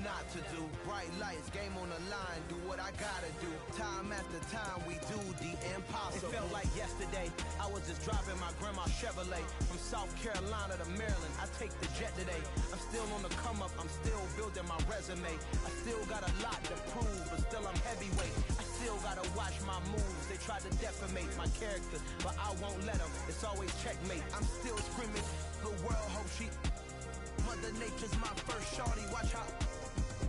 not to do. Bright lights, game on the line, do what I gotta do. Time after time, we do the impossible. It felt like yesterday, I was just driving my grandma's Chevrolet from South Carolina to Maryland. I take the jet today. I'm still on the come up, I'm still building my resume. I still got a lot to prove, but still I'm heavyweight. I still gotta watch my moves. They try to defamate my character, but I won't let them. It's always checkmate. I'm still screaming, the world hope she... Mother Nature's my first shorty, watch how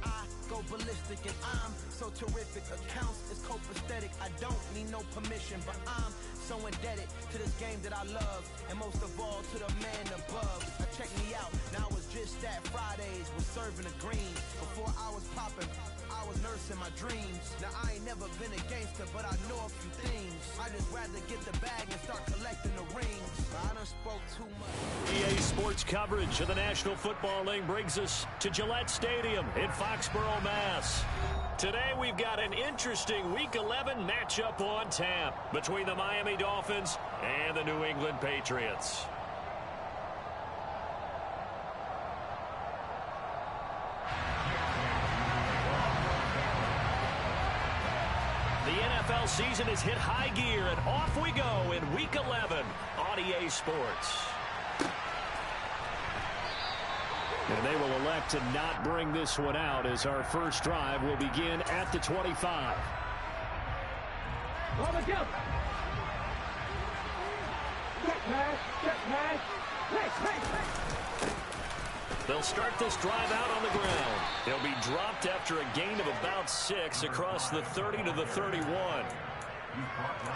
I go ballistic and I'm so terrific. Accounts is copacetic, I don't need no permission, but I'm so indebted to this game that I love, and most of all to the man above. Now check me out, now I was just at Fridays, was serving the greens. Before I was popping, I was nursing my dreams. Now I ain't never been a gangster, but I know a few things. I just rather get the bag and start collecting the rings. I done spoke too much. EA Sports coverage of the National Football League brings us to Gillette Stadium in Foxborough, Mass. Today we've got an interesting Week 11 matchup on tap between the Miami Dolphins and the New England Patriots. The NFL season has hit high gear, and off we go in Week 11 on EA Sports. And they will elect to not bring this one out as our first drive will begin at the 25. They'll start this drive out on the ground. He'll be dropped after a gain of about 6 across the 30 to the 31.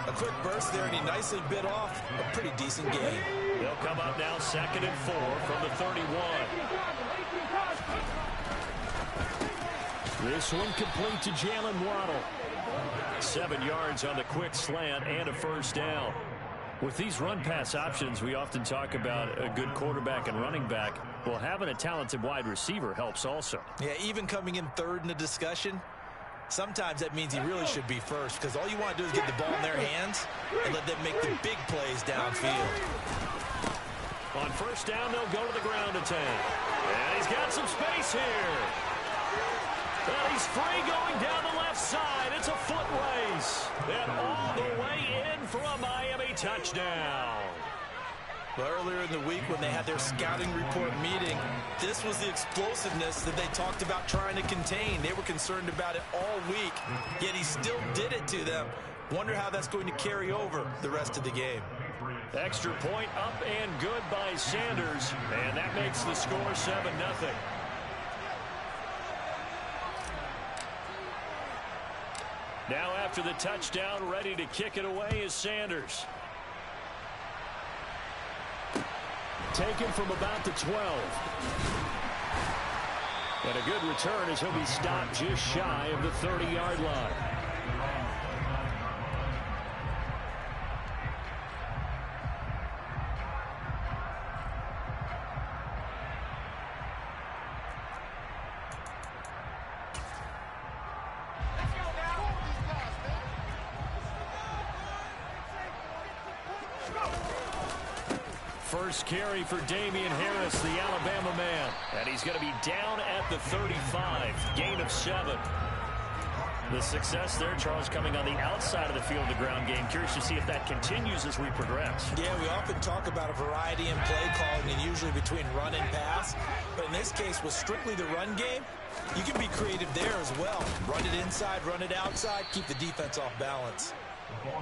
A quick burst there, and he nicely bit off a pretty decent gain. They'll come up now 2nd and 4 from the 31. This one complete to Jalen Waddle. 7 yards on the quick slant and a first down. With these run-pass options, we often talk about a good quarterback and running back. Well, having a talented wide receiver helps also. Yeah, even coming in third in the discussion, sometimes that means he really should be first, because all you want to do is get the ball in their hands and let them make the big plays downfield. On first down, they'll go to the ground attack. And he's got some space here. And he's free going down the left side. It's a foot race. And all the way in for a Miami touchdown. Well, earlier in the week when they had their scouting report meeting, this was the explosiveness that they talked about trying to contain. They were concerned about it all week, yet he still did it to them. Wonder how that's going to carry over the rest of the game. Extra point up and good by Sanders, and that makes the score 7-0. Now after the touchdown, ready to kick it away is Sanders. Taken from about the 12. And a good return as he'll be stopped just shy of the 30-yard line. First carry for Damian Harris, the Alabama man. And he's going to be down at the 35. Gain of 7. The success there, Charles, coming on the outside of the field, the ground game. Curious to see if that continues as we progress. Yeah, we often talk about a variety in play calling, and usually between run and pass. But in this case, with strictly the run game, you can be creative there as well. Run it inside, run it outside, keep the defense off balance.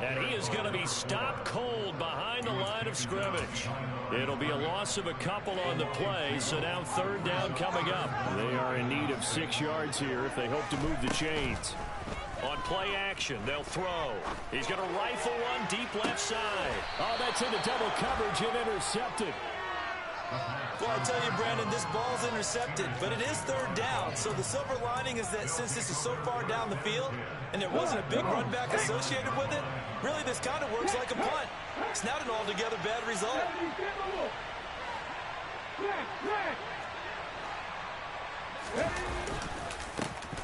And he is going to be stopped cold behind the line of scrimmage. It'll be a loss of a couple on the play, so now third down coming up. They are in need of 6 yards here if they hope to move the chains. On play action, they'll throw. He's going to rifle one deep left side. Oh, that's into double coverage and intercepted. Well, I tell you, Brandon, this ball's intercepted, but it is third down. So the silver lining is that since this is so far down the field and there wasn't a big run back associated with it, really this kind of works like a punt. It's not an altogether bad result.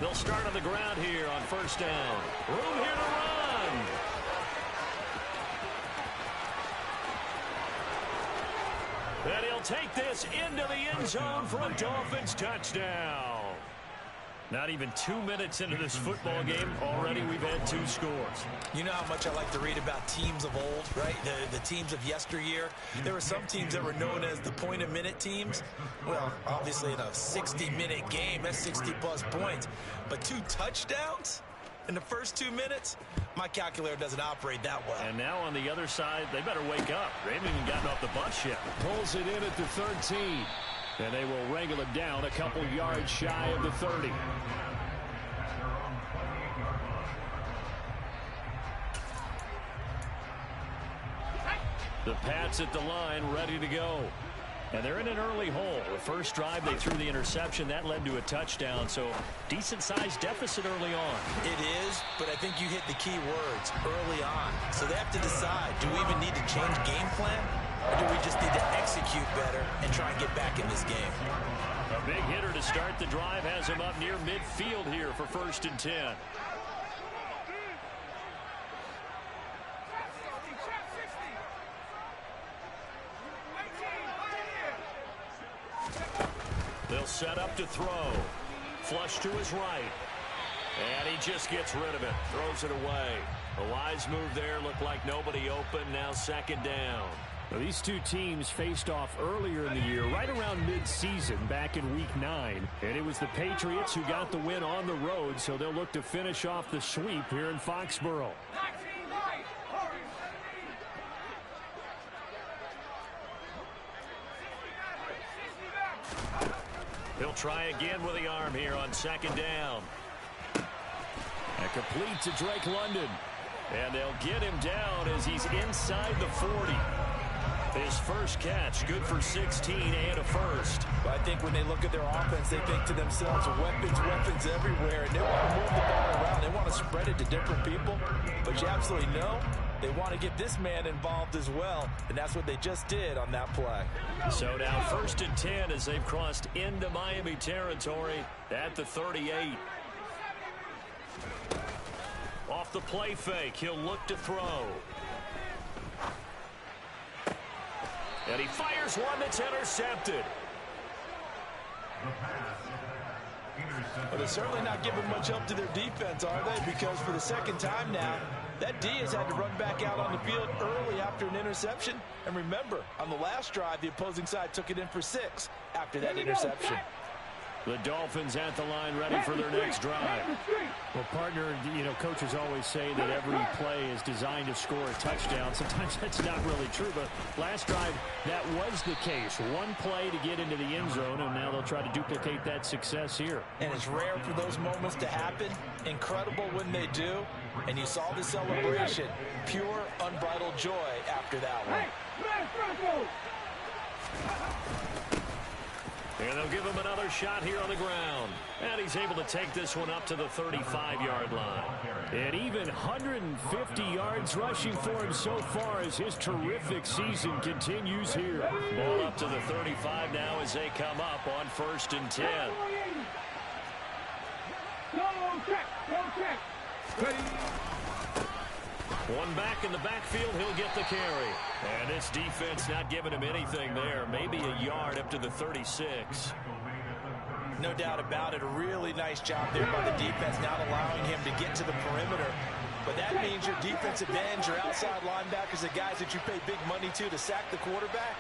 They'll start on the ground here on first down. Room here to run. And he'll take this into the end zone for a Dolphins touchdown. Not even 2 minutes into this football game, already we've had 2 scores. You know how much I like to read about teams of old, right? The teams of yesteryear. There were some teams that were known as the point-a-minute teams. Well, obviously in a 60-minute game, that's 60-plus points. But 2 touchdowns in the first 2 minutes? My calculator doesn't operate that well. And now on the other side, they better wake up. They haven't even gotten off the bus yet. Pulls it in at the 13. And they will wrangle it down a couple yards shy of the 30. The Pats at the line, ready to go. And they're in an early hole. The first drive, they threw the interception. That led to a touchdown, so decent-sized deficit early on. It is, but I think you hit the key words, early on. So they have to decide, do we even need to change game plan? Or do we just need to execute better and try and get back in this game? A big hitter to start the drive has him up near midfield here for 1st and 10. They'll set up to throw. Flush to his right. And he just gets rid of it. Throws it away. A wise move there. Looked like nobody open. Now 2nd down. Well, these 2 teams faced off earlier in the year, right around mid-season, back in Week 9. And it was the Patriots who got the win on the road, so they'll look to finish off the sweep here in Foxborough. He'll try again with the arm here on 2nd down. And complete to Drake London. And they'll get him down as he's inside the 40. His first catch, good for 16 and a first. Well, I think when they look at their offense, they think to themselves, weapons everywhere, and they want to move the ball around. They want to spread it to different people. But you absolutely know they want to get this man involved as well, and that's what they just did on that play. So now 1st and 10 as they've crossed into Miami territory at the 38. Off the play fake, he'll look to throw. And he fires one that's intercepted. But they're certainly not giving much help to their defense, are they? Because for the 2nd time now, that D has had to run back out on the field early after an interception. And remember, on the last drive, the opposing side took it in for 6 after that interception. The Dolphins at the line ready for their next drive. Well, partner, coaches always say that every play is designed to score a touchdown. Sometimes that's not really true, but last drive, that was the case. One play to get into the end zone, and now they'll try to duplicate that success here. And it's rare for those moments to happen. Incredible when they do. And you saw the celebration. Pure, unbridled joy after that one. And they'll give him another shot here on the ground. And he's able to take this one up to the 35-yard line. And even 150 yards rushing for him so far as his terrific season continues here. Ball up to the 35 now as they come up on 1st and 10. One back in the backfield, he'll get the carry. And this defense not giving him anything there. Maybe a yard up to the 36. No doubt about it. A really nice job there by the defense, not allowing him to get to the perimeter. But that means your defensive ends, your outside linebackers, the guys that you pay big money to sack the quarterback,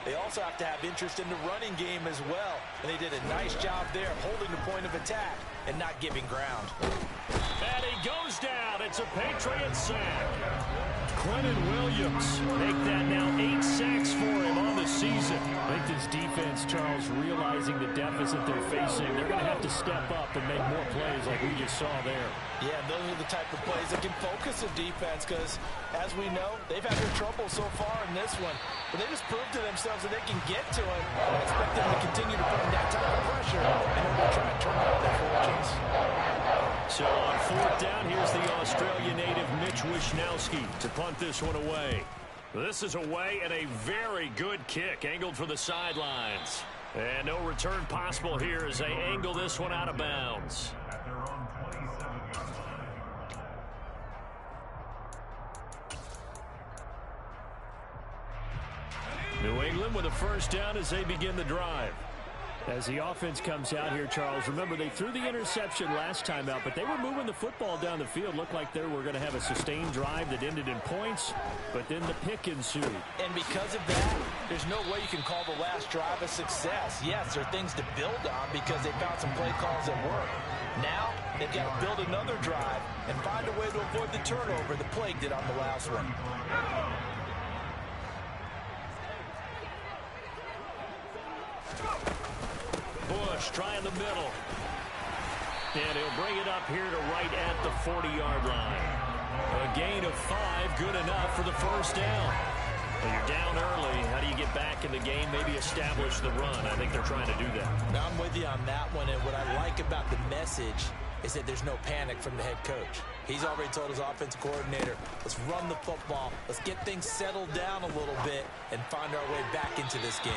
they also have to have interest in the running game as well. And they did a nice job there holding the point of attack and not giving ground. And he goes down. It's a Patriots sack. Quentin Williams make that now 8 sacks for him on the season. I think this defense, Charles, realizing the deficit they're facing, they're going to have to step up and make more plays like we just saw there. Yeah, those are the type of plays that can focus a defense because, as we know, they've had their trouble so far in this one. But they just proved to themselves that they can get to it. I expect them to continue to put that type of pressure in order to try and turn out their fortunes. So on 4th down, here's the Australian native Mitch Wishnowsky to punt this one away. This is away and a very good kick angled for the sidelines. And no return possible here as they angle this one out of bounds. New England with a first down as they begin the drive. As the offense comes out here, Charles, remember they threw the interception last time out, but they were moving the football down the field. Looked like they were going to have a sustained drive that ended in points, but then the pick ensued. And because of that, there's no way you can call the last drive a success. Yes, there are things to build on because they found some play calls that work. Now, they've got to build another drive and find a way to avoid the turnover the Plague did on the last one. Bush trying the middle. And he'll bring it up here to right at the 40-yard line. A gain of 5, good enough for the first down. Well, you're down early. How do you get back in the game? Maybe establish the run. I think they're trying to do that. Now, I'm with you on that one, and what I like about the message is that there's no panic from the head coach. He's already told his offensive coordinator, let's run the football, let's get things settled down a little bit and find our way back into this game.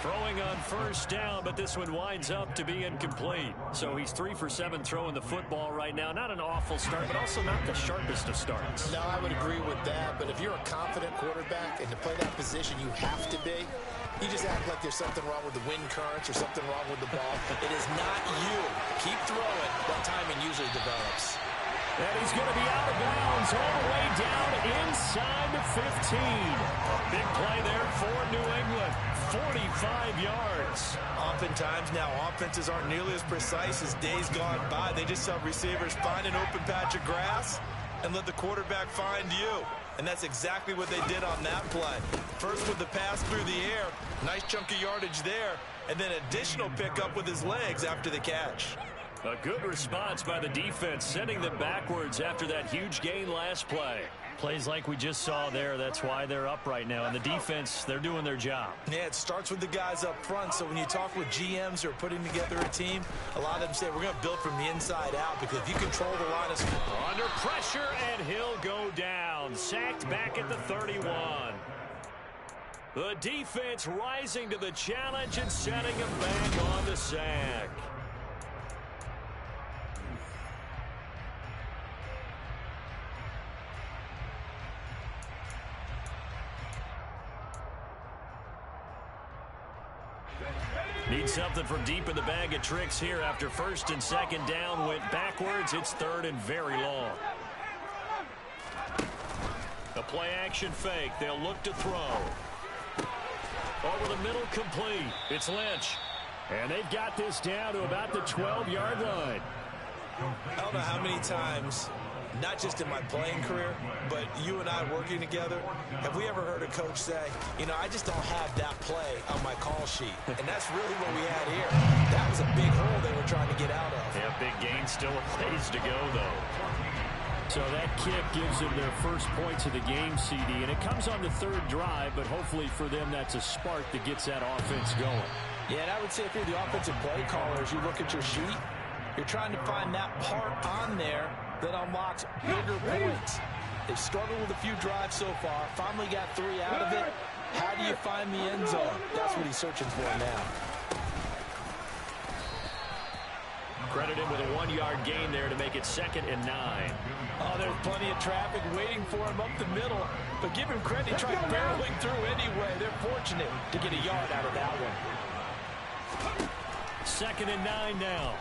Throwing on first down, but this one winds up to be incomplete. So he's 3 for 7 throwing the football right now. Not an awful start, but also not the sharpest of starts. No, I would agree with that. But if you're a confident quarterback and to play that position you have to be, you just act like there's something wrong with the wind currents or something wrong with the ball. It is not you. Keep throwing. That timing usually develops. And he's going to be out of bounds all the way down inside the 15. Big play there for New England. 45 yards. Oftentimes now offenses aren't nearly as precise as days gone by. They just have receivers find an open patch of grass and let the quarterback find you. And that's exactly what they did on that play. First with the pass through the air. Nice chunk of yardage there. And then additional pickup with his legs after the catch. A good response by the defense, sending them backwards after that huge gain last play. Plays like we just saw there, that's why they're up right now. And the defense, they're doing their job. Yeah, it starts with the guys up front. So when you talk with GMs who are putting together a team, a lot of them say, we're going to build from the inside out. Because if you control the line of scrimmage. Under pressure, and he'll go down. Sacked back at the 31. The defense rising to the challenge and setting him back on the sack. Need something from deep in the bag of tricks here after first and second down went backwards. It's third and very long. A play action fake. They'll look to throw. Over the middle, complete. It's Lynch. And they've got this down to about the 12-yard line. I don't know how many times, not just in my playing career, but you and I working together, have we ever heard a coach say, you know, I just don't have that play on my call sheet. And that's really what we had here. That was a big hole they were trying to get out of. Yeah, big gain, still a ways to go, though. So that kick gives them their first points of the game, CD, and it comes on the third drive, but hopefully for them that's a spark that gets that offense going. Yeah, and I would say if you're the offensive play caller, as you look at your sheet, you're trying to find that part on there that unlocks bigger points. They've struggled with a few drives so far, finally got 3 out of it. How do you find the end zone? That's what he's searching for now. Credit him with a 1-yard gain there to make it 2nd and 9. Oh, there's plenty of traffic waiting for him up the middle. But give him credit, he tried barreling through anyway. They're fortunate to get a yard out of that one. 2nd and 9 now.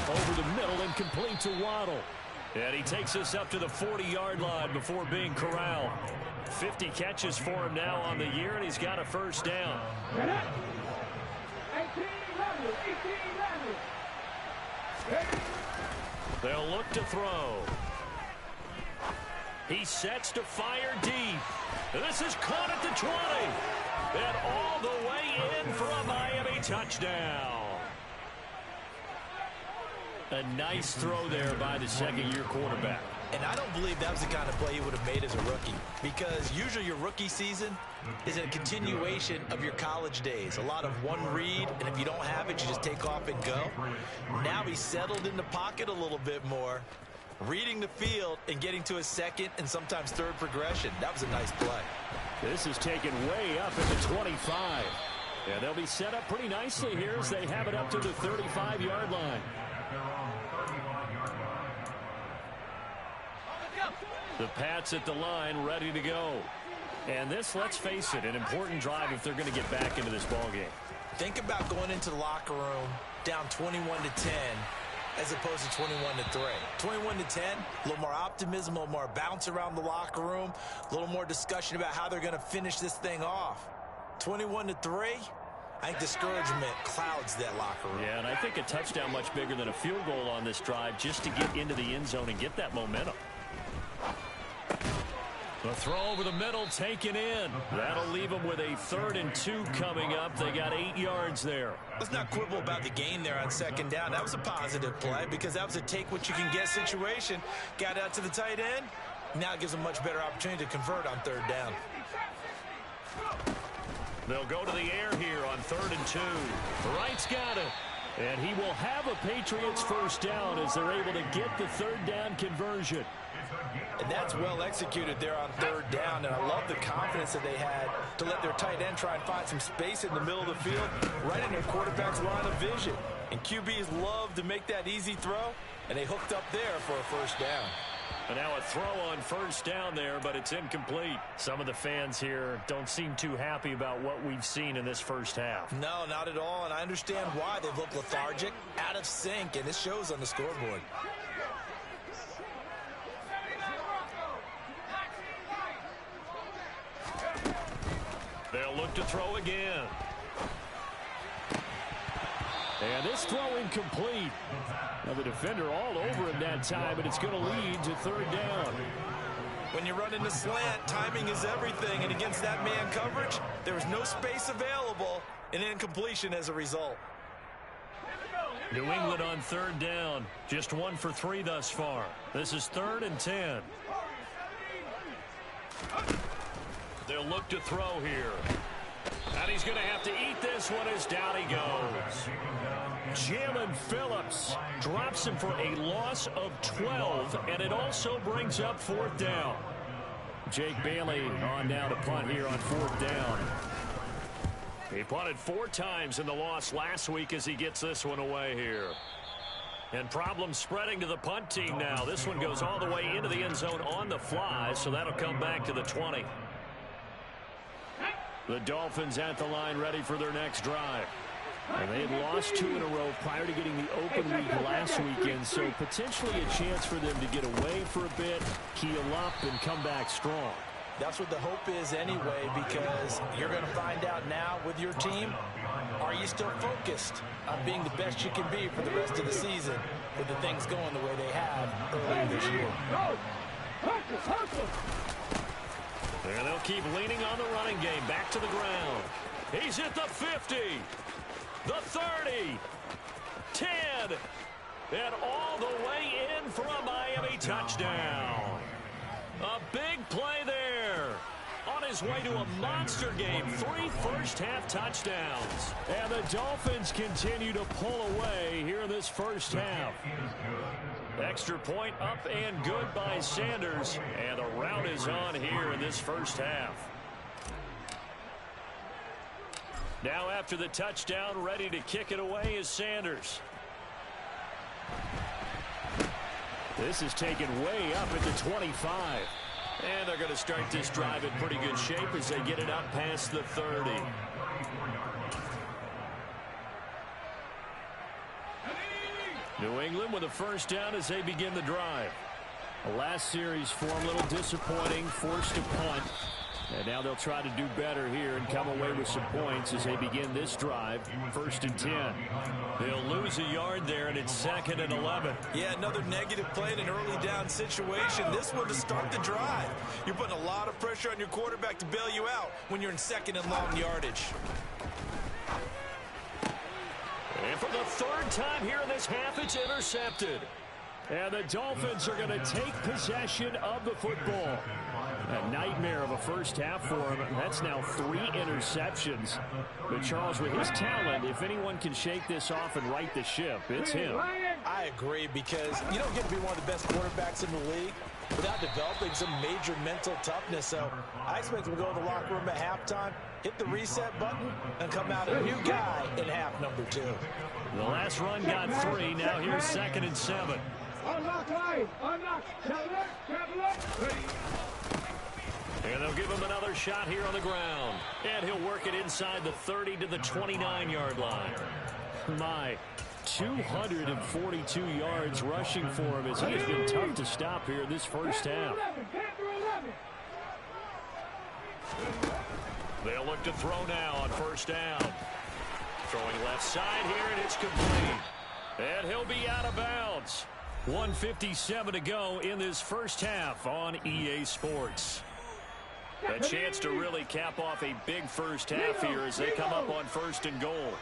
Over the middle and complete to Waddle. And he takes us up to the 40-yard line before being corralled. 50 catches for him now on the year, and he's got a first down. They'll look to throw. He sets to fire deep. This is caught at the 20. And all the way in for a Miami touchdown. A nice throw there by the second-year quarterback. And I don't believe that was the kind of play he would have made as a rookie, because usually your rookie season is a continuation of your college days. A lot of one read, and if you don't have it, you just take off and go. Now he's settled in the pocket a little bit more, reading the field and getting to his second and sometimes third progression. That was a nice play. This is taken way up at the 25. Yeah, they'll be set up pretty nicely here as they have it up to the 35-yard line. The Pats at the line, ready to go. And this, let's face it, an important drive if they're going to get back into this ball game. Think about going into the locker room down 21-10 as opposed to 21-3. 21-10, a little more optimism, a little more bounce around the locker room, a little more discussion about how they're going to finish this thing off. 21-3, I think discouragement clouds that locker room. Yeah, and I think a touchdown much bigger than a field goal on this drive just to get into the end zone and get that momentum. The throw over the middle taken in. That'll leave them with a 3rd and 2 coming up. They got 8 yards there. Let's not quibble about the gain there on 2nd down. That was a positive play because that was a take-what-you-can-get situation. Got out to the tight end. Now it gives them a much better opportunity to convert on 3rd down. They'll go to the air here on 3rd and 2. Wright's got it. And he will have a Patriots first down as they're able to get the 3rd down conversion. And that's well executed there on 3rd down. And I love the confidence that they had to let their tight end try and find some space in the middle of the field, right in their quarterback's line of vision. And QBs love to make that easy throw, and they hooked up there for a first down. And now a throw on 1st down there, but it's incomplete. Some of the fans here don't seem too happy about what we've seen in this first half. No, not at all, and I understand why. They've looked lethargic, out of sync, and it shows on the scoreboard. They'll look to throw again. And this throw incomplete. Now the defender all over him that time, but it's going to lead to 3rd down. When you run into slant, timing is everything, and against that man coverage, there is no space available, and incompletion as a result. New England on 3rd down. Just 1 for 3 thus far. This is 3rd and 10. They'll look to throw here. And he's going to have to eat this one as down he goes. Jalen Phillips drops him for a loss of 12, and it also brings up 4th down. Jake Bailey on down to punt here on 4th down. He punted 4 times in the loss last week as he gets this one away here. And problems spreading to the punt team now. This one goes all the way into the end zone on the fly, so that'll come back to the 20. The Dolphins at the line ready for their next drive. And they had lost 2 in a row prior to getting the open week last weekend, so potentially a chance for them to get away for a bit, keel up, and come back strong. That's what the hope is anyway, because you're going to find out now with your team, are you still focused on being the best you can be for the rest of the season with the things going the way they have earlier this year? And they'll keep leaning on the running game. Back to the ground. He's hit the 50. The 30. 10. And all the way in for a Miami touchdown. A big play there. On his way to a monster game. 3 first-half touchdowns. And the Dolphins continue to pull away here in this first half. Extra point up and good by Sanders. And the rout is on here in this first half. Now after the touchdown, ready to kick it away is Sanders. This is taken way up at the 25. And they're going to start this drive in pretty good shape as they get it up past the 30. New England with a first down as they begin the drive. The last series for them a little disappointing, forced to punt. And now they'll try to do better here and come away with some points as they begin this drive. 1st and 10. They'll lose a yard there, and it's 2nd and 11. Yeah, another negative play in an early down situation. This one to start the drive. You're putting a lot of pressure on your quarterback to bail you out when you're in 2nd and long yardage. And for the 3rd time here in this half, it's intercepted. And the Dolphins are going to take possession of the football. A nightmare of a first half for him. That's now 3 interceptions. But Charles, with his talent, if anyone can shake this off and right the ship, it's him. I agree, because you don't get to be one of the best quarterbacks in the league without developing some major mental toughness. So I expect him to go in the locker room at halftime, hit the reset button, and come out a new guy in half number 2. The last run got 3. Now here's 2nd and 7. Unlock line. Unlock. And they'll give him another shot here on the ground. And he'll work it inside the 30 to the 29-yard line. My 242 yards rushing for him as he has been tough to stop here this first half. They'll look to throw now on first down. Throwing left side here, and it's complete. And he'll be out of bounds. 1:57 to go in this first half on EA Sports. A chance to really cap off a big first half here as they come up on first and goal.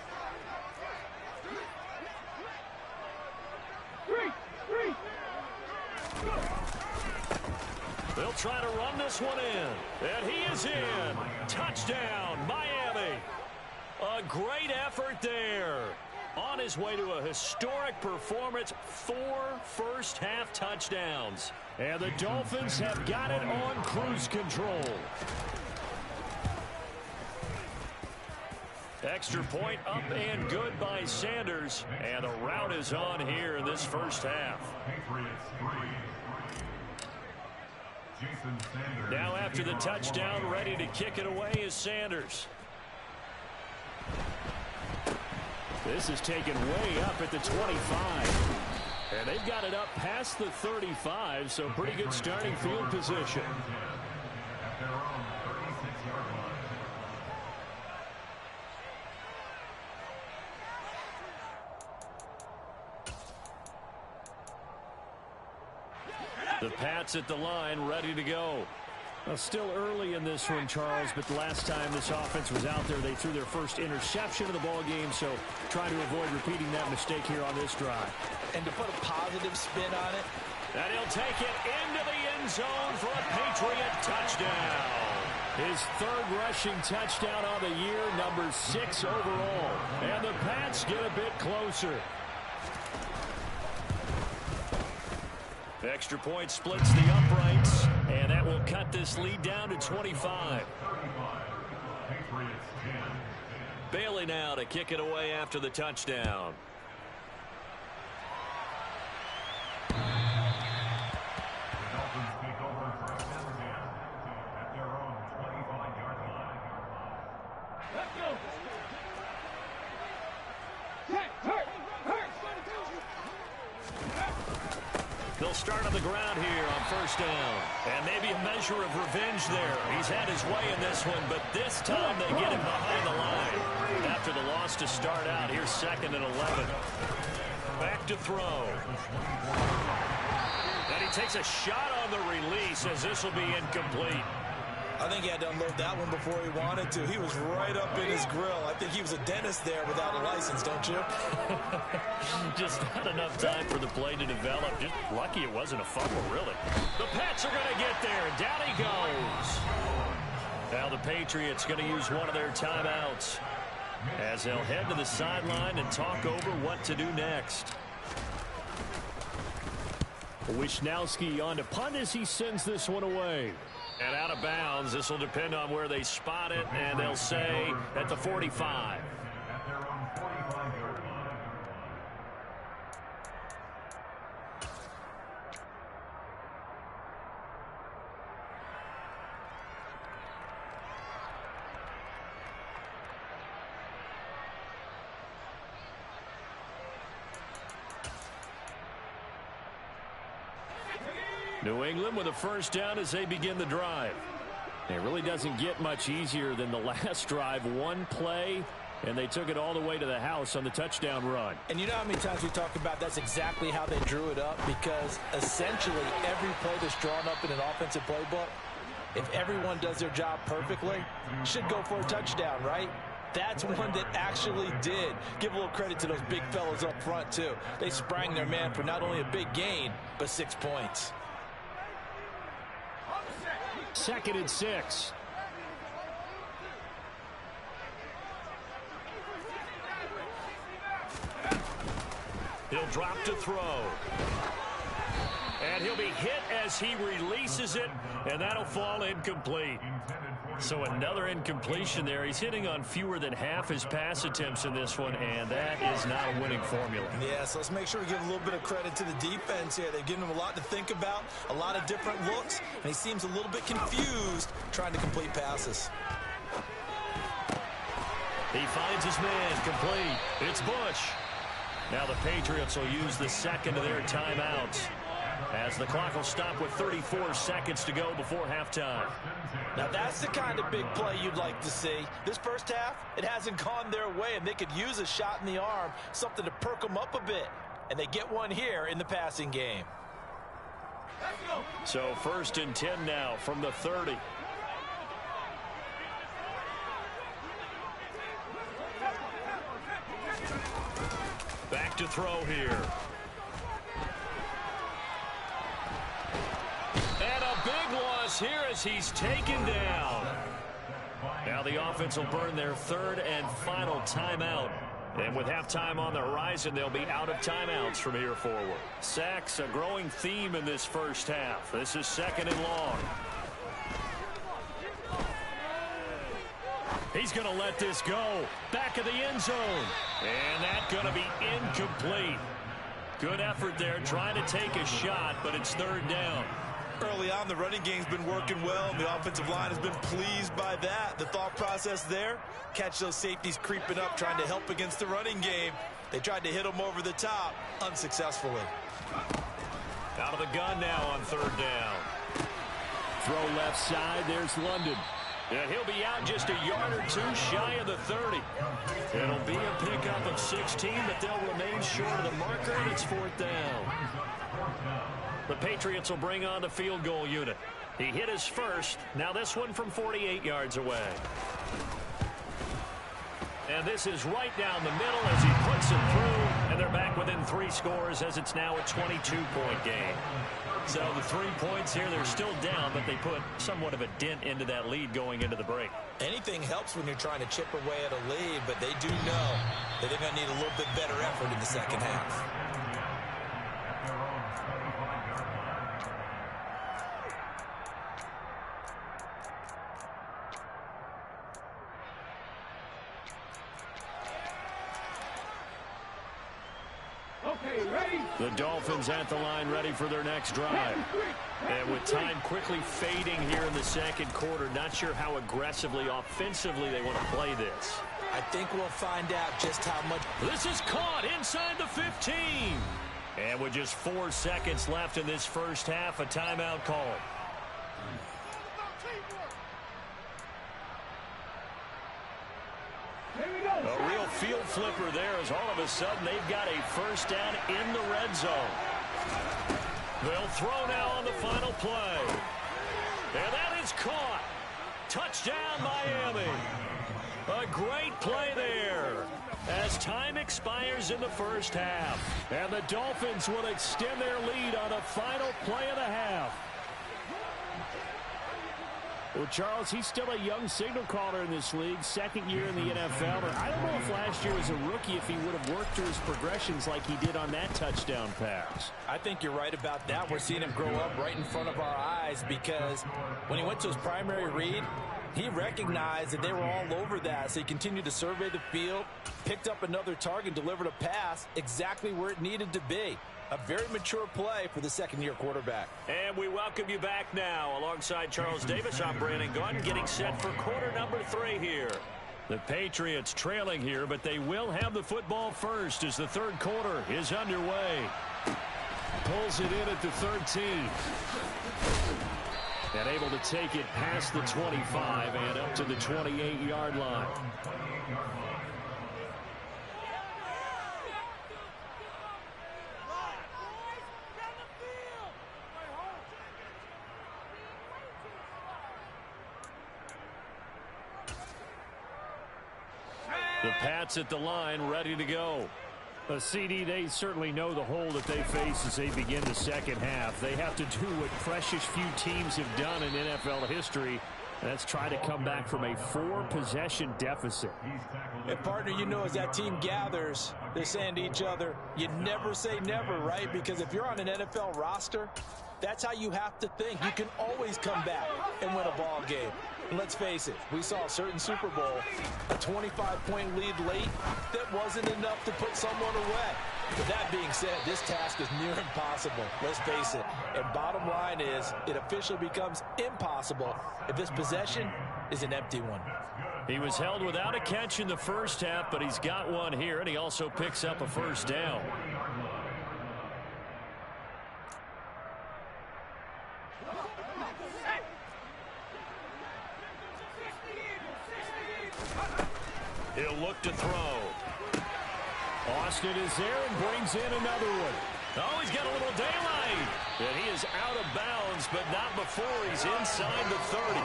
They'll try to run this one in. And he is in. Touchdown, Miami. A great effort there. On his way to a historic performance, 4 first-half touchdowns. And the Dolphins have got it on cruise control. Extra point up and good by Sanders. And the route is on here in this first half. Now after the touchdown, ready to kick it away is Sanders. This is taken way up at the 25. And they've got it up past the 35, so pretty good starting field position. The Pats at the line, ready to go. Well, still early in this one, Charles, but the last time this offense was out there, they threw their first interception of the ball game, so try to avoid repeating that mistake here on this drive. And to put a positive spin on it. And he'll take it into the end zone for a Patriot touchdown. His third rushing touchdown of the year, number 6 overall. And the Pats get a bit closer. Extra point splits the uprights, and that will cut this lead down to 25. Bailey now to kick it away after the touchdown. They'll start on the ground here on first down. And maybe a measure of revenge there. He's had his way in this one, but this time they get him behind the line. After the loss to start out, here's 2nd and 11. Back to throw. And he takes a shot on the release as this will be incomplete. I think he had to unload that one before he wanted to. He was right up in his grill. I think he was a dentist there without a license, don't you? Just not enough time for the play to develop. Just lucky it wasn't a fumble, really. The Pats are going to get there. Down he goes. Now the Patriots going to use one of their timeouts as they'll head to the sideline and talk over what to do next. Wisnowski on to punt as he sends this one away. And out of bounds. This will depend on where they spot it, and they'll say at the 45. New England with a first down as they begin the drive. It really doesn't get much easier than the last drive. One play, and they took it all the way to the house on the touchdown run. And you know how many times we talk about that's exactly how they drew it up, because essentially every play that's drawn up in an offensive playbook, if everyone does their job perfectly, should go for a touchdown, right? That's one that actually did. Give a little credit to those big fellas up front, too. They sprang their man for not only a big gain, but 6 points. 2nd and 6. He'll drop to throw. And he'll be hit as he releases it, and that'll fall incomplete. So another incompletion there. He's hitting on fewer than half his pass attempts in this one, and that is not a winning formula. Yeah, so let's make sure we give a little bit of credit to the defense here. They've given him a lot to think about, a lot of different looks, and he seems a little bit confused trying to complete passes. He finds his man, complete. It's Bush. Now the Patriots will use the second of their timeouts, as the clock will stop with 34 seconds to go before halftime. Now that's the kind of big play you'd like to see. This first half, it hasn't gone their way, and they could use a shot in the arm, something to perk them up a bit. And they get one here in the passing game. So 1st and 10 now from the 30. Back to throw here. And a big loss here as he's taken down. Now the offense will burn their 3rd and final timeout. And with halftime on the horizon, they'll be out of timeouts from here forward. Sacks, a growing theme in this first half. This is 2nd and long. He's going to let this go. Back of the end zone. And that's going to be incomplete. Good effort there trying to take a shot, but it's 3rd down. Early on, the running game's been working well, and the offensive line has been pleased by that. The thought process there, catch those safeties creeping up, trying to help against the running game. They tried to hit them over the top, unsuccessfully. Out of the gun now on 3rd down. Throw left side, there's London. And he'll be out just a yard or 2 shy of the 30. It'll be a pickup of 16, but they'll remain short of the marker, and it's 4th down. The Patriots will bring on the field goal unit. He hit his first. Now this one from 48 yards away. And this is right down the middle as he puts it through. And they're back within 3 scores as it's now a 22-point game. So the 3 points here, they're still down, but they put somewhat of a dent into that lead going into the break. Anything helps when you're trying to chip away at a lead, but they do know that they're going to need a little bit better effort in the second half. The Dolphins at the line ready for their next drive. And with time quickly fading here in the 2nd quarter, not sure how aggressively, offensively they want to play this. I think we'll find out just how much. This is caught inside the 15. And with just 4 seconds left in this first half, a timeout call. A real field flipper there as all of a sudden they've got a 1st down in the red zone. They'll throw now on the final play. And that is caught. Touchdown, Miami. A great play there as time expires in the first half. And the Dolphins will extend their lead on the final play of the half. Well, Charles, he's still a young signal caller in this league, 2nd year in the NFL. But I don't know if last year as a rookie, if he would have worked through his progressions like he did on that touchdown pass. I think you're right about that. We're seeing him grow up right in front of our eyes because when he went to his primary read, he recognized that they were all over that. So he continued to survey the field, picked up another target, delivered a pass exactly where it needed to be. A very mature play for the 2nd-year quarterback. And we welcome you back now. Alongside Charles Davis, I'm Brandon Gunn, getting set for quarter number 3 here. The Patriots trailing here, but they will have the football first as the 3rd quarter is underway. Pulls it in at the 13. And able to take it past the 25 and up to the 28-yard line. The Pats at the line, ready to go. CD, they certainly know the hole that they face as they begin the second half. They have to do what precious few teams have done in NFL history, Let's try to come back from a 4-possession deficit. And partner, you know, as that team gathers, they're saying to each other, you never say never, right? Because if you're on an NFL roster, that's how you have to think. You can always come back and win a ball game. And let's face it, we saw a certain Super Bowl, a 25-point lead late that wasn't enough to put someone away. But that being said, this task is near impossible. Let's face it. And bottom line is, it officially becomes impossible if this possession is an empty one. He was held without a catch in the first half, but he's got one here, and he also picks up a first down. He'll look to throw. Austin is there and brings in another one. Oh, he's got a little daylight. And he is out of bounds, but not before he's inside the 30.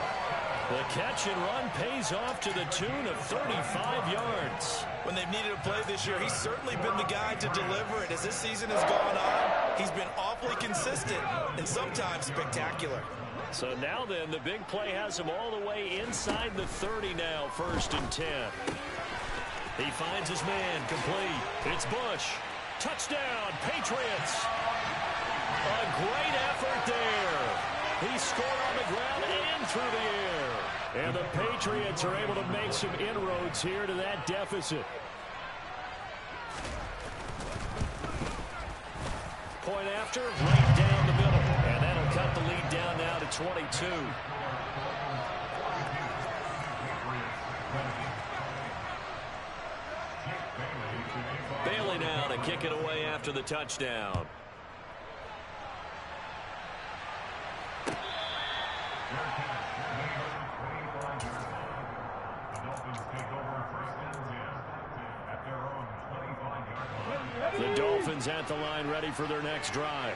The catch and run pays off to the tune of 35 yards. When they've needed a play this year, he's certainly been the guy to deliver it. As this season has gone on, he's been awfully consistent and sometimes spectacular. So now then, the big play has him all the way inside the 30 now, 1st and 10. He finds his man, complete. It's Bush. Touchdown, Patriots. A great effort there. He scored on the ground and through the air. And the Patriots are able to make some inroads here to that deficit. Point after, right down the middle. And that'll cut the lead down now to 22. Bailey now to kick it away after the touchdown. The Dolphins at the line, ready for their next drive.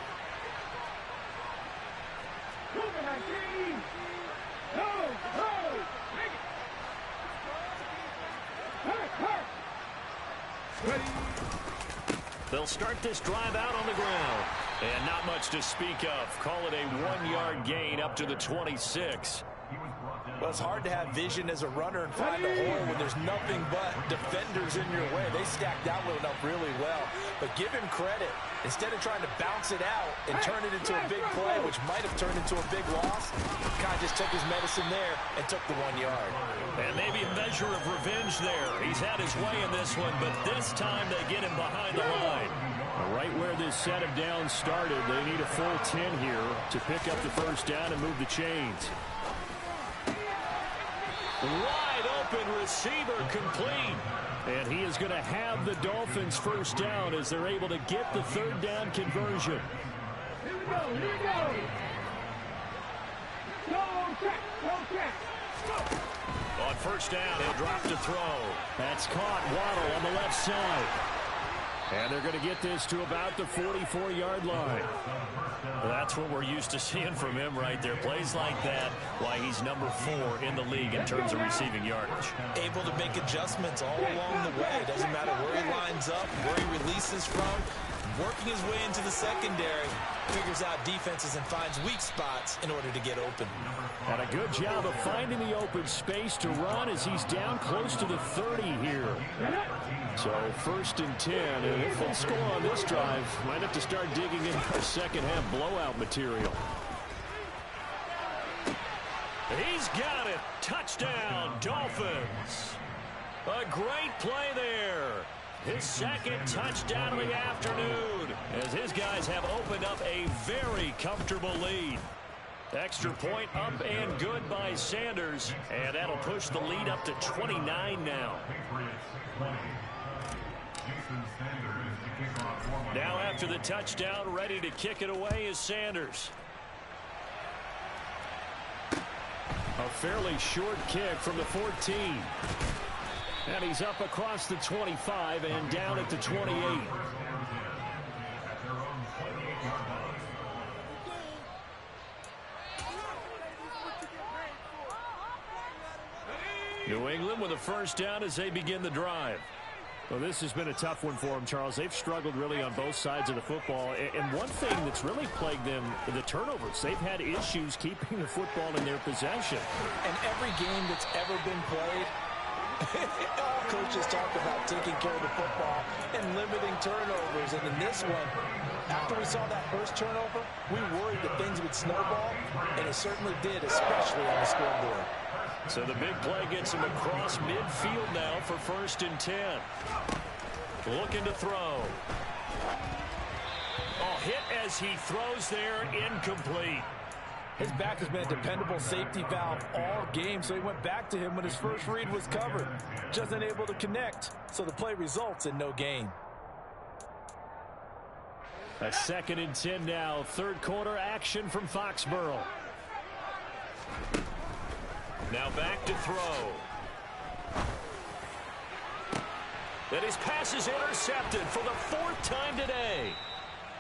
They'll start this drive out on the ground. And not much to speak of. Call it a 1-yard gain up to the 26. Well, it's hard to have vision as a runner and find a hole when there's nothing but defenders in your way. They stacked that one up really well. But give him credit. Instead of trying to bounce it out and turn it into a big play, which might have turned into a big loss, kind of just took his medicine there and took the 1 yard. And maybe a measure of revenge there. He's had his way in this one, but this time they get him behind the line. Right where this set of downs started, they need a full 10 here to pick up the first down and move the chains. Wide open receiver, complete. And he is going to have the Dolphins first down as they're able to get the 3rd down conversion. Here we go, here we go. Go check. On first down, he'll drop to throw. That's caught. Waddle on the left side. And they're going to get this to about the 44-yard line. That's what we're used to seeing from him right there. Plays like that, why he's number 4 in the league in terms of receiving yardage. Able to make adjustments all along the way. Doesn't matter where he lines up, where he releases from. Working his way into the secondary, figures out defenses and finds weak spots in order to get open. And a good job of finding the open space to run as he's down close to the 30 here. So 1st and 10, and if they score on this drive, might have to start digging in for second half blowout material. He's got it. Touchdown, Dolphins. A great play there. His 2nd touchdown of the afternoon as his guys have opened up a very comfortable lead. Extra point up and good by Sanders, and that'll push the lead up to 29 now. Now after the touchdown, ready to kick it away is Sanders. A fairly short kick from the 14. And he's up across the 25 and down at the 28. New England with a first down as they begin the drive. Well, this has been a tough one for them, Charles. They've struggled really on both sides of the football. And one thing that's really plagued them, the turnovers. They've had issues keeping the football in their possession. And every game that's ever been played, all coaches talk about taking care of the football and limiting turnovers. And in this one, after we saw that first turnover, we worried that things would snowball, and it certainly did, especially on the scoreboard. So the big play gets him across midfield now for 1st and 10. Looking to throw. Oh, hit as he throws there, incomplete. His back has been a dependable safety valve all game, so he went back to him when his first read was covered. Just unable to connect, so the play results in no gain. A 2nd and 10 now. 3rd quarter action from Foxborough. Now back to throw. And his pass is intercepted for the 4th time today.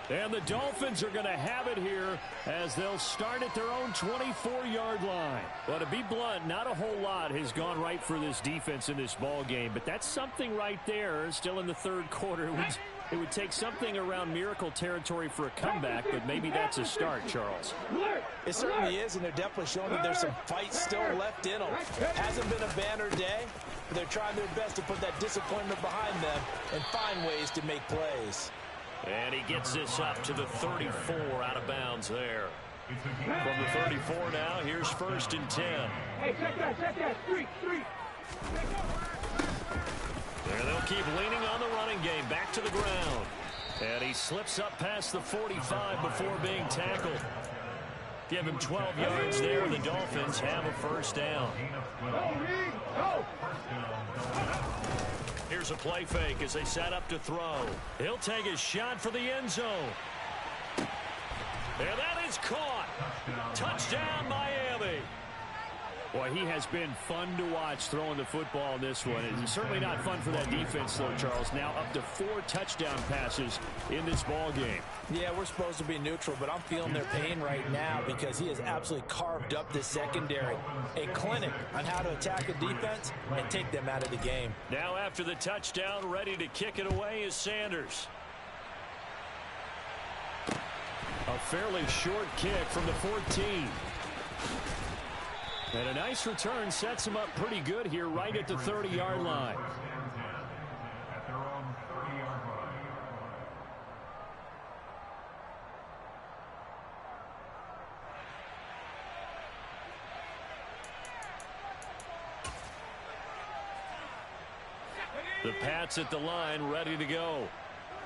And the Dolphins are going to have it here as they'll start at their own 24-yard line. Well, to be blunt, not a whole lot has gone right for this defense in this ball game, but that's something right there. Still in the 3rd quarter. It would take something around miracle territory for a comeback, but maybe that's a start, Charles. It certainly is, and they're definitely showing that there's some fight still left in them. Hasn't been a banner day, but they're trying their best to put that disappointment behind them and find ways to make plays. And he gets this up to the 34 out of bounds there. From the 34 now, here's 1st and 10. Hey, check that. Street. And they'll keep leaning on the running game. Back to the ground. And he slips up past the 45 before being tackled. Give him 12 yards there. The Dolphins have a 1st down. Here's a play fake as they set up to throw. He'll take his shot for the end zone. And that is caught. Touchdown, Miami. Boy, he has been fun to watch throwing the football in this one. It's certainly not fun for that defense, though, Charles. Now up to 4 touchdown passes in this ball game. Yeah, we're supposed to be neutral, but I'm feeling their pain right now because he has absolutely carved up this secondary. A clinic on how to attack a defense and take them out of the game. Now after the touchdown, ready to kick it away is Sanders. A fairly short kick from the 14. And a nice return sets him up pretty good here right at the 30-yard line. The Pats at the line, ready to go.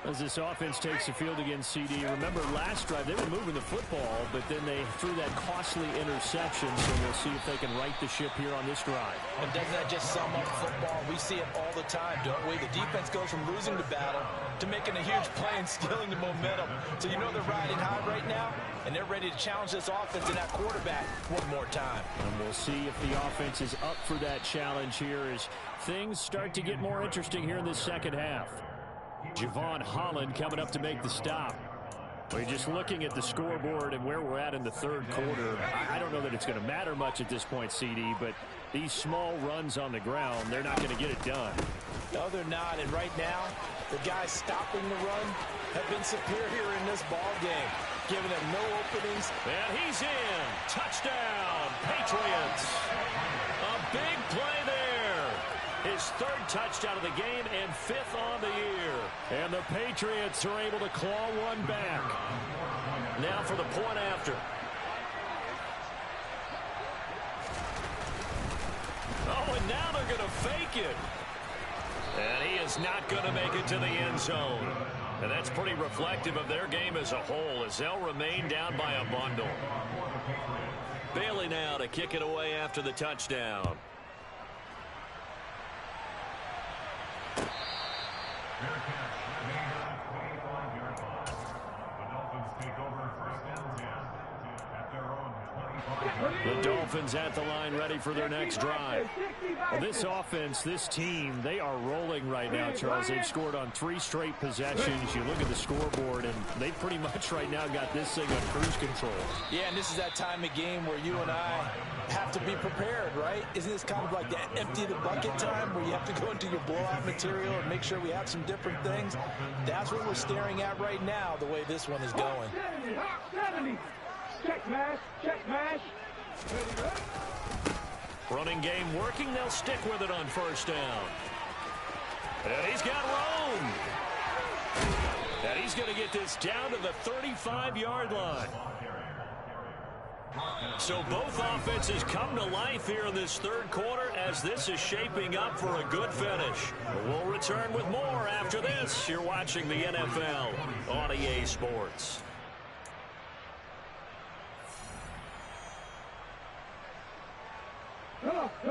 As this offense takes the field against CD. Remember, last drive, they were moving the football, but then they threw that costly interception, so we'll see if they can right the ship here on this drive. And doesn't that just sum up football? We see it all the time, don't we? The defense goes from losing the battle to making a huge play and stealing the momentum. So you know they're riding high right now, and they're ready to challenge this offense and that quarterback one more time. And we'll see if the offense is up for that challenge here as things start to get more interesting here in this 2nd half. Javon Holland coming up to make the stop. We're just looking at the scoreboard and where we're at in the 3rd quarter. I don't know that it's going to matter much at this point, CD, but these small runs on the ground, they're not going to get it done. No, they're not. And right now, the guys stopping the run have been superior in this ball game, giving them no openings. And he's in. Touchdown, Patriots. A big play there. His 3rd touchdown of the game and 5th on the year. And the Patriots are able to claw one back. Now for the point after. Oh, and now they're going to fake it. And he is not going to make it to the end zone. And that's pretty reflective of their game as a whole as they'll remain down by a bundle. Bailey now to kick it away after the touchdown. The Dolphins at the line, ready for their next drive. Well, this offense, this team, they are rolling right now, Charles. They've scored on 3 straight possessions. You look at the scoreboard, and they pretty much right now got this thing on cruise control. Yeah, and this is that time of game where you and I have to be prepared, right? Isn't this kind of like that empty the bucket time where you have to go into your blowout material and make sure we have some different things? That's what we're staring at right now, the way this one is going. 70. Check mash, check mash. Running game working. They'll stick with it on first down. And he's got room. And he's going to get this down to the 35-yard line. So both offenses come to life here in this third quarter as this is shaping up for a good finish. We'll return with more after this. You're watching the NFL on EA Sports.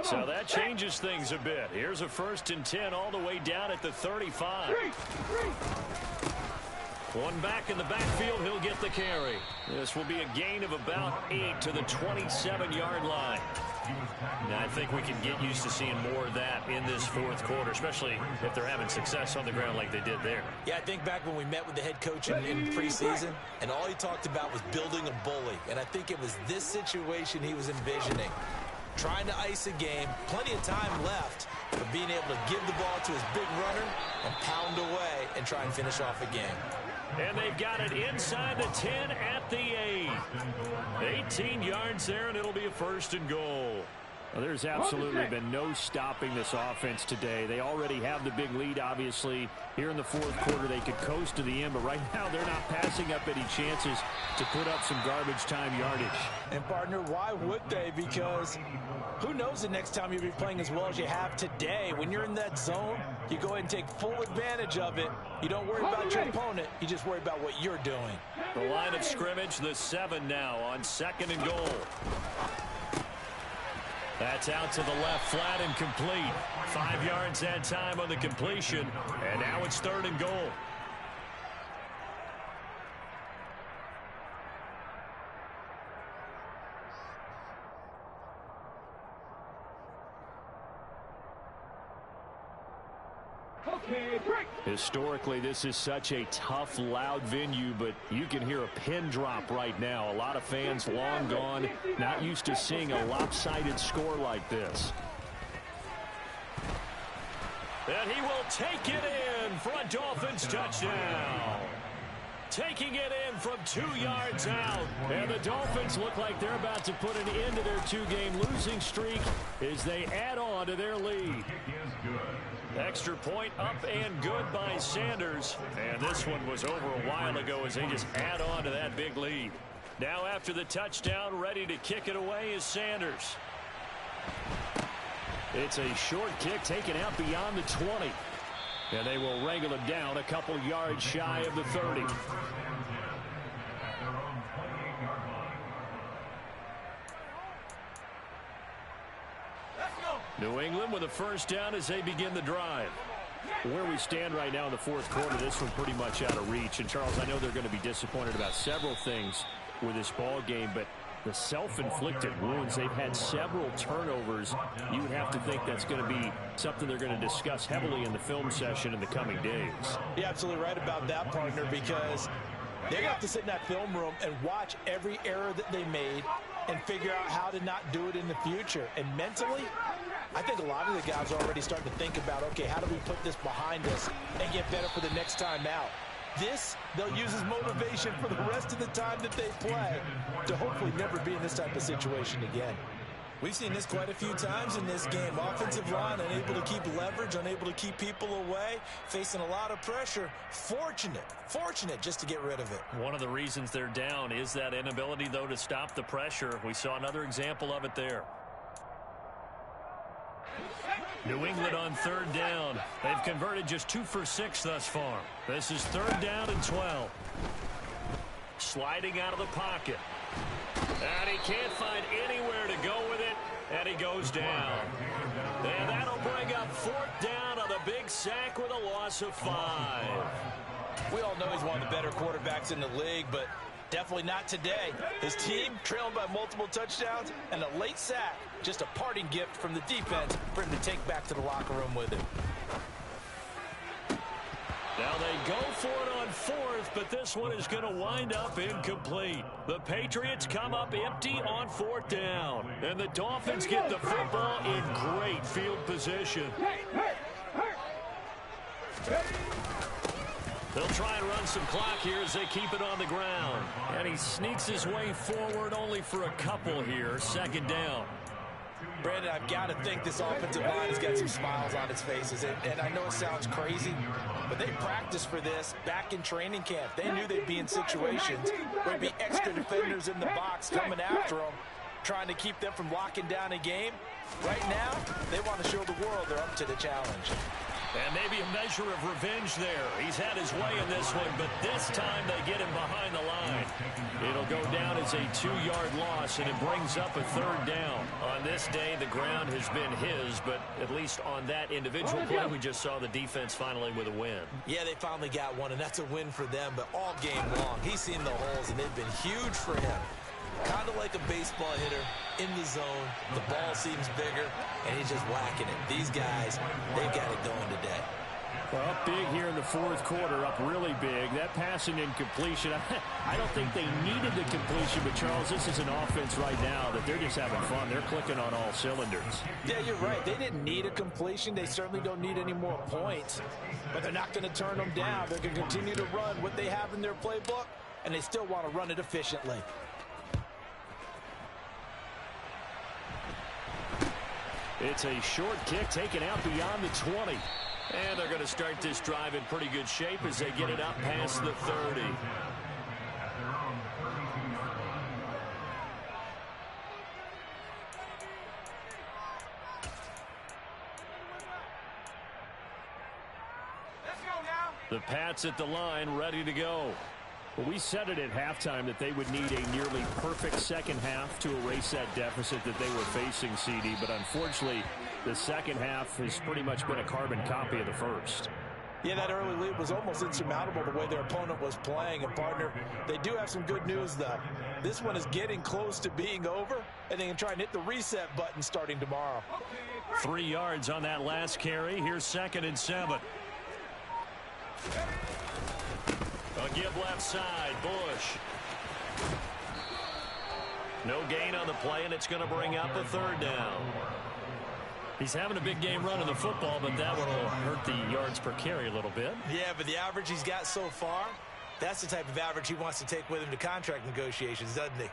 So that changes things a bit. Here's a 1st and 10 all the way down at the 35. One back in the backfield, he'll get the carry. This will be a gain of about 8 to the 27-yard line. Now, I think we can get used to seeing more of that in this fourth quarter, especially if they're having success on the ground like they did there. Yeah, I think back when we met with the head coach in preseason, and all he talked about was building a bully. And I think it was this situation he was envisioning. Trying to ice a game, plenty of time left, but being able to give the ball to his big runner and pound away and try and finish off a game. And they've got it inside the 10 at the 8. 18 yards there, and it'll be a 1st and goal. Well, there's absolutely been no stopping this offense today. They already have the big lead, obviously. Here in the fourth quarter, they could coast to the end, but right now they're not passing up any chances to put up some garbage time yardage. And, partner, why would they? Because who knows the next time you'll be playing as well as you have today. When you're in that zone, you go ahead and take full advantage of it. You don't worry about your opponent. You just worry about what you're doing. The line of scrimmage, the 7 now on 2nd and goal. That's out to the left, flat and complete. 5 yards that time on the completion, and now it's 3rd and goal. Historically, this is such a tough, loud venue, but you can hear a pin drop right now. A lot of fans long gone, not used to seeing a lopsided score like this. And he will take it in for a Dolphins touchdown. Taking it in from 2 yards out. And the Dolphins look like they're about to put an end to their 2-game losing streak as they add on to their lead. Extra point up and good by Sanders. And this one was over a while ago as they just add on to that big lead. Now after the touchdown, ready to kick it away is Sanders. It's a short kick taken out beyond the 20. And they will wrangle him down a couple yards shy of the 30. New England with a 1st down as they begin the drive. Where we stand right now in the fourth quarter, this one pretty much out of reach. And, Charles, I know they're going to be disappointed about several things with this ball game, but the self-inflicted wounds, they've had several turnovers. You have to think that's going to be something they're going to discuss heavily in the film session in the coming days. You're absolutely right about that, partner, because they're going to have to sit in that film room and watch every error that they made and figure out how to not do it in the future. And mentally, I think a lot of the guys are already starting to think about, okay, how do we put this behind us and get better for the next time out? This, they'll use as motivation for the rest of the time that they play to hopefully never be in this type of situation again. We've seen this quite a few times in this game. Offensive line unable to keep leverage, unable to keep people away, facing a lot of pressure. Fortunate just to get rid of it. One of the reasons they're down is that inability, though, to stop the pressure. We saw another example of it there. New England on 3rd down. They've converted just 2 for 6 thus far. This is 3rd down and 12. Sliding out of the pocket. And he can't find anywhere to go with it, and he goes down. And that'll bring up 4th down on the big sack with a loss of 5. We all know he's one of the better quarterbacks in the league, but Definitely not today. His team trailing by multiple touchdowns and a late sack. Just a parting gift from the defense for him to take back to the locker room with him. Now they go for it on fourth, but this one is going to wind up incomplete. The Patriots come up empty on fourth down. And the Dolphins get the football in great field position. They'll try and run some clock here as they keep it on the ground. And he sneaks his way forward only for a couple here. Second down. Brandon, I've got to think this offensive line has got some smiles on its faces. And I know it sounds crazy, but they practiced for this back in training camp. They knew they'd be in situations where there'd be extra defenders in the box coming after them, trying to keep them from locking down a game. Right now, they want to show the world they're up to the challenge. And maybe a measure of revenge there. He's had his way in this one, but this time they get him behind the line. It'll go down as a 2-yard loss, and it brings up a third down. On this day, the ground has been his, but at least on that individual play, we just saw the defense finally with a win. Yeah, they finally got one, and that's a win for them, but all game long, he's seen the holes, and they've been huge for him. Kind of like a baseball hitter in the zone. The ball seems bigger, and he's just whacking it. These guys, they've got it going today. Well, up big here in the fourth quarter, up really big. That passing incompletion, I don't think they needed the completion, but Charles, this is an offense right now that they're just having fun. They're clicking on all cylinders. Yeah, you're right. They didn't need a completion. They certainly don't need any more points, but they're not going to turn them down. They're going to continue to run what they have in their playbook, and they still want to run it efficiently. It's a short kick taken out beyond the 20. And they're going to start this drive in pretty good shape as they get it up past the 30. The Pats at the line, ready to go. Well, we said it at halftime that they would need a nearly perfect second half to erase that deficit that they were facing, CD. But unfortunately, the second half has pretty much been a carbon copy of the first. Yeah, that early lead was almost insurmountable the way their opponent was playing. And, partner, they do have some good news, though. This one is getting close to being over, and they can try and hit the reset button starting tomorrow. 3 yards on that last carry. Here's 2nd and 7. A give left side, Bush. No gain on the play, and it's going to bring up a 3rd down. He's having a big game running the football, but that one will hurt the yards per carry a little bit. Yeah, but the average he's got so far, that's the type of average he wants to take with him to contract negotiations, doesn't he?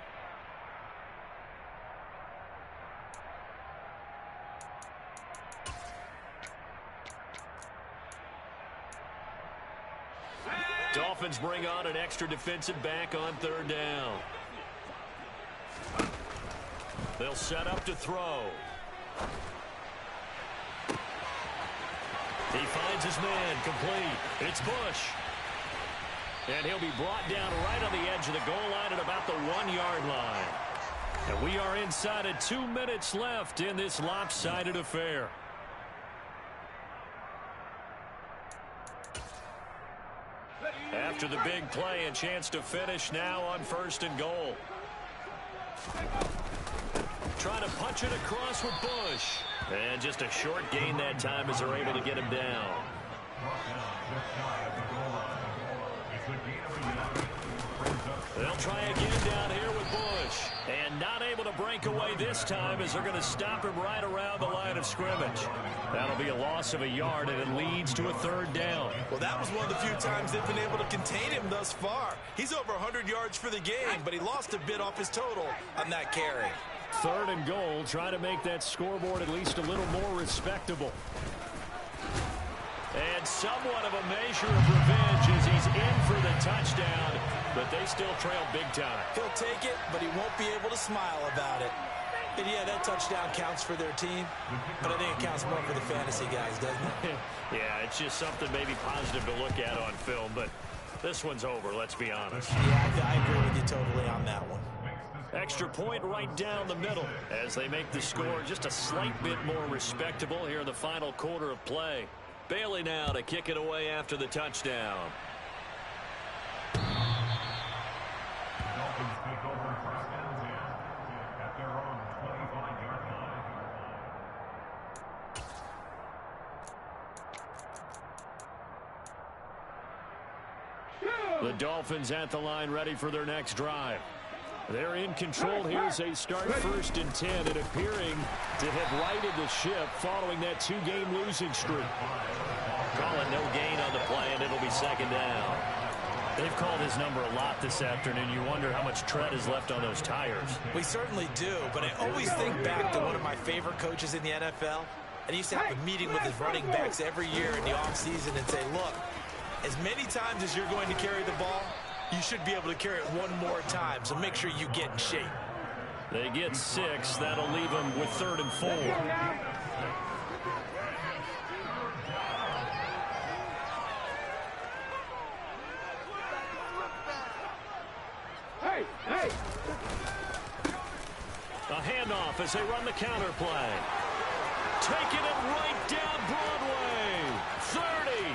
Dolphins bring on an extra defensive back on 3rd down. They'll set up to throw. He finds his man, complete. It's Bush. And he'll be brought down right on the edge of the goal line at about the 1-yard line. And we are inside of 2 minutes left in this lopsided affair. After the big play, a chance to finish now on 1st and goal. Trying to punch it across with Bush. And just a short gain that time as they're able to get him down. They'll try again down here with Bush. And not able to break away this time as they're going to stop him right around the line of scrimmage. That'll be a loss of a yard, and it leads to a 3rd down. Well, that was one of the few times they've been able to contain him thus far. He's over 100 yards for the game, but he lost a bit off his total on that carry. 3rd and goal, trying to make that scoreboard at least a little more respectable. And somewhat of a measure of revenge as he's in for the touchdown, but they still trail big time. He'll take it, but he won't be able to smile about it. And yeah, that touchdown counts for their team, but I think it counts more for the fantasy guys, doesn't it? Yeah, it's just something maybe positive to look at on film, but this one's over, let's be honest. Yeah, I agree with you totally on that one. Extra point right down the middle as they make the score just a slight bit more respectable here in the final quarter of play. Bailey now to kick it away after the touchdown. The Dolphins at the line, ready for their next drive. They're in control here as they start 1st and 10 and appearing to have righted the ship following that 2-game losing streak. Calling no gain on the play, and it'll be 2nd down. They've called his number a lot this afternoon. You wonder how much tread is left on those tires. We certainly do, but I always think back to one of my favorite coaches in the NFL. And he used to have a meeting with his running backs every year in the offseason and say, look, as many times as you're going to carry the ball, you should be able to carry it one more time, so make sure you get in shape. They get 6. That'll leave them with 3rd and 4. Hey! A handoff as they run the counter play. Taking it right down Broadway. 30,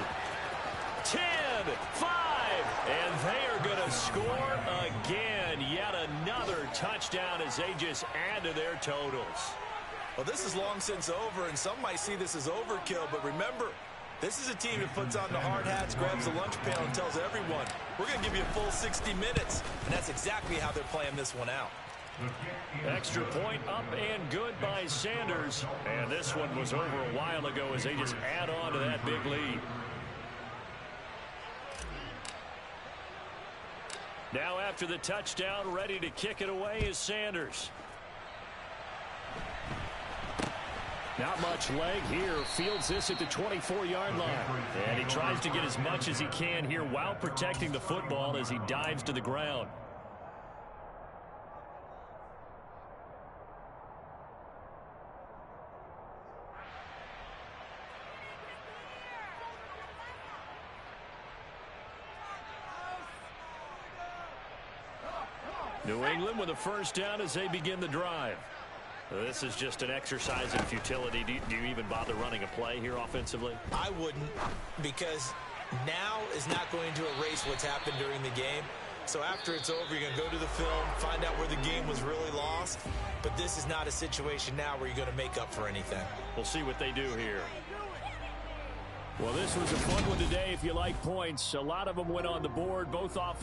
10, 5. And they are going to score again. Yet another touchdown as they just add to their totals. Well, this is long since over, and some might see this as overkill. But remember, this is a team that puts on the hard hats, grabs the lunch pail, and tells everyone, we're going to give you a full 60 minutes. And that's exactly how they're playing this one out. Extra point up and good by Sanders. And this one was over a while ago as they just add on to that big lead. Now after the touchdown, ready to kick it away is Sanders. Not much leg here. Fields this at the 24-yard line. And he tries to get as much as he can here while protecting the football as he dives to the ground. New England with a 1st down as they begin the drive. This is just an exercise in futility. Do you even bother running a play here offensively? I wouldn't, because now is not going to erase what's happened during the game. So after it's over, you're going to go to the film, find out where the game was really lost. But this is not a situation now where you're going to make up for anything. We'll see what they do here. Well, this was a fun one today if you like points. A lot of them went on the board, both offense.